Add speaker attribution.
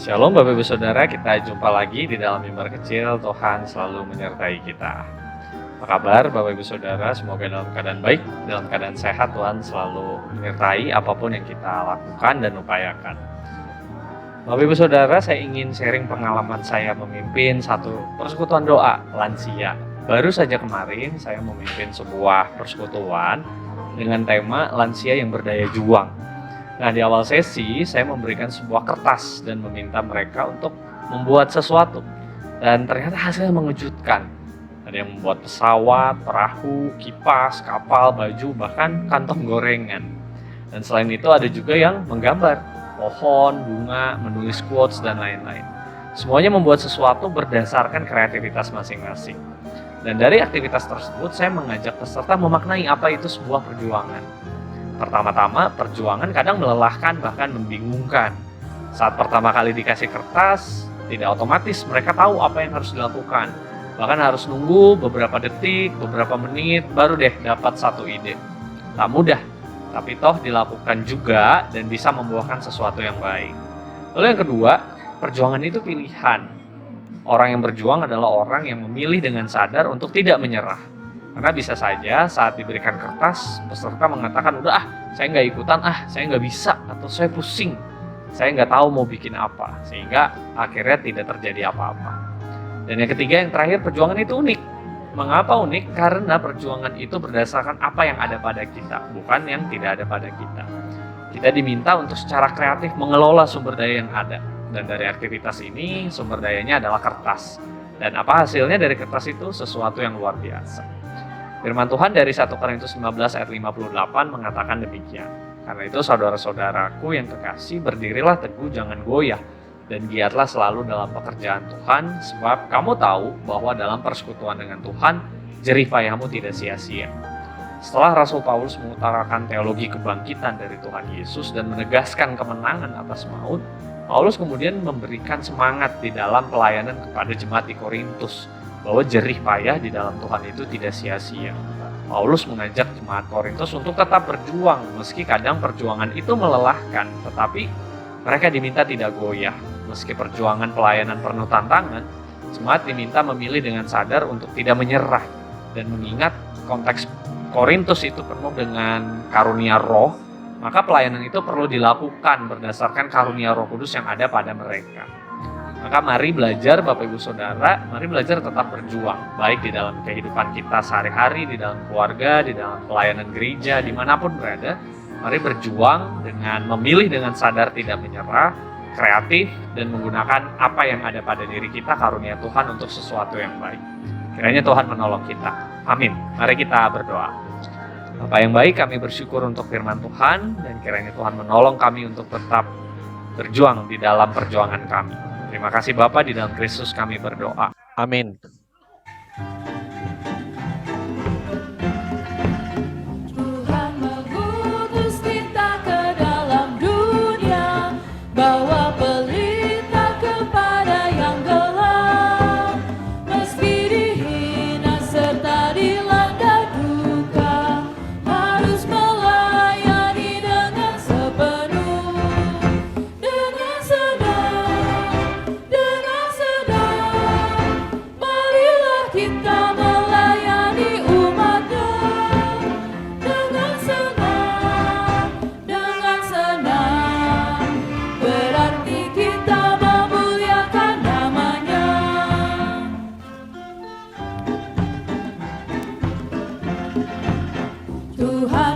Speaker 1: Shalom Bapak Ibu Saudara, kita jumpa lagi di dalam mimbar kecil. Tuhan selalu menyertai kita. Apa kabar Bapak Ibu Saudara? Semoga dalam keadaan baik, dalam keadaan sehat. Tuhan selalu menyertai apapun yang kita lakukan dan upayakan. Bapak Ibu Saudara, saya ingin sharing pengalaman saya memimpin satu persekutuan doa lansia. Baru saja kemarin saya memimpin sebuah persekutuan dengan tema lansia yang berdaya juang. Nah, di awal sesi saya memberikan sebuah kertas dan meminta mereka untuk membuat sesuatu. Dan ternyata hasilnya mengejutkan. Ada yang membuat pesawat, perahu, kipas, kapal, baju, bahkan kantong gorengan. Dan selain itu ada juga yang menggambar pohon, bunga, menulis quotes, dan lain-lain. Semuanya membuat sesuatu berdasarkan kreativitas masing-masing. Dan dari aktivitas tersebut saya mengajak peserta memaknai apa itu sebuah perjuangan. Pertama-tama, perjuangan kadang melelahkan bahkan membingungkan. Saat pertama kali dikasih kertas, tidak otomatis mereka tahu apa yang harus dilakukan. Bahkan harus nunggu beberapa detik, beberapa menit, baru deh dapat satu ide. Tak mudah, tapi toh dilakukan juga dan bisa membuahkan sesuatu yang baik. Lalu yang kedua, perjuangan itu pilihan. Orang yang berjuang adalah orang yang memilih dengan sadar untuk tidak menyerah. Karena bisa saja saat diberikan kertas, peserta mengatakan, udah saya nggak ikutan, saya nggak bisa, atau saya pusing, saya nggak tahu mau bikin apa, sehingga akhirnya tidak terjadi apa-apa. Dan yang ketiga, yang terakhir, perjuangan itu unik. Mengapa unik? Karena perjuangan itu berdasarkan apa yang ada pada kita, bukan yang tidak ada pada kita. Kita diminta untuk secara kreatif mengelola sumber daya yang ada. Dan dari aktivitas ini, sumber dayanya adalah kertas. Dan apa hasilnya dari kertas itu? Sesuatu yang luar biasa. Firman Tuhan dari 1 Korintus 15 ayat 58 mengatakan demikian. Karena itu saudara-saudaraku yang kekasih, berdirilah teguh, jangan goyah, dan giatlah selalu dalam pekerjaan Tuhan, sebab kamu tahu bahwa dalam persekutuan dengan Tuhan, jerih payahmu tidak sia-sia. Setelah Rasul Paulus mengutarakan teologi kebangkitan dari Tuhan Yesus dan menegaskan kemenangan atas maut, Paulus kemudian memberikan semangat di dalam pelayanan kepada jemaat di Korintus, bahwa jerih payah di dalam Tuhan itu tidak sia-sia. Paulus mengajak jemaat Korintus untuk tetap berjuang, meski kadang perjuangan itu melelahkan, tetapi mereka diminta tidak goyah. Meski perjuangan pelayanan penuh tantangan, jemaat diminta memilih dengan sadar untuk tidak menyerah, dan mengingat konteks Korintus itu penuh dengan karunia roh, maka pelayanan itu perlu dilakukan berdasarkan karunia Roh Kudus yang ada pada mereka. Maka mari belajar Bapak Ibu Saudara, mari belajar tetap berjuang, baik di dalam kehidupan kita sehari-hari, di dalam keluarga, di dalam pelayanan gereja, dimanapun berada. Mari berjuang dengan memilih dengan sadar tidak menyerah, kreatif, dan menggunakan apa yang ada pada diri kita, karunia Tuhan untuk sesuatu yang baik. Kiranya Tuhan menolong kita. Amin. Mari kita berdoa. Bapa yang baik, kami bersyukur untuk firman Tuhan, dan kiranya Tuhan menolong kami untuk tetap berjuang di dalam perjuangan kami. Terima kasih Bapa, di dalam Kristus kami berdoa. Amin.
Speaker 2: Tuhan mengutus kita ke dalam dunia, bawa pelita kepada yang gelap. Meski dihina serta dilanda duka, harus melayani dengan sepenuh. Dengan sedang, marilah kita melayani umat-Nya. Dengan senang, berarti kita memuliakan nama-Nya. Tuhan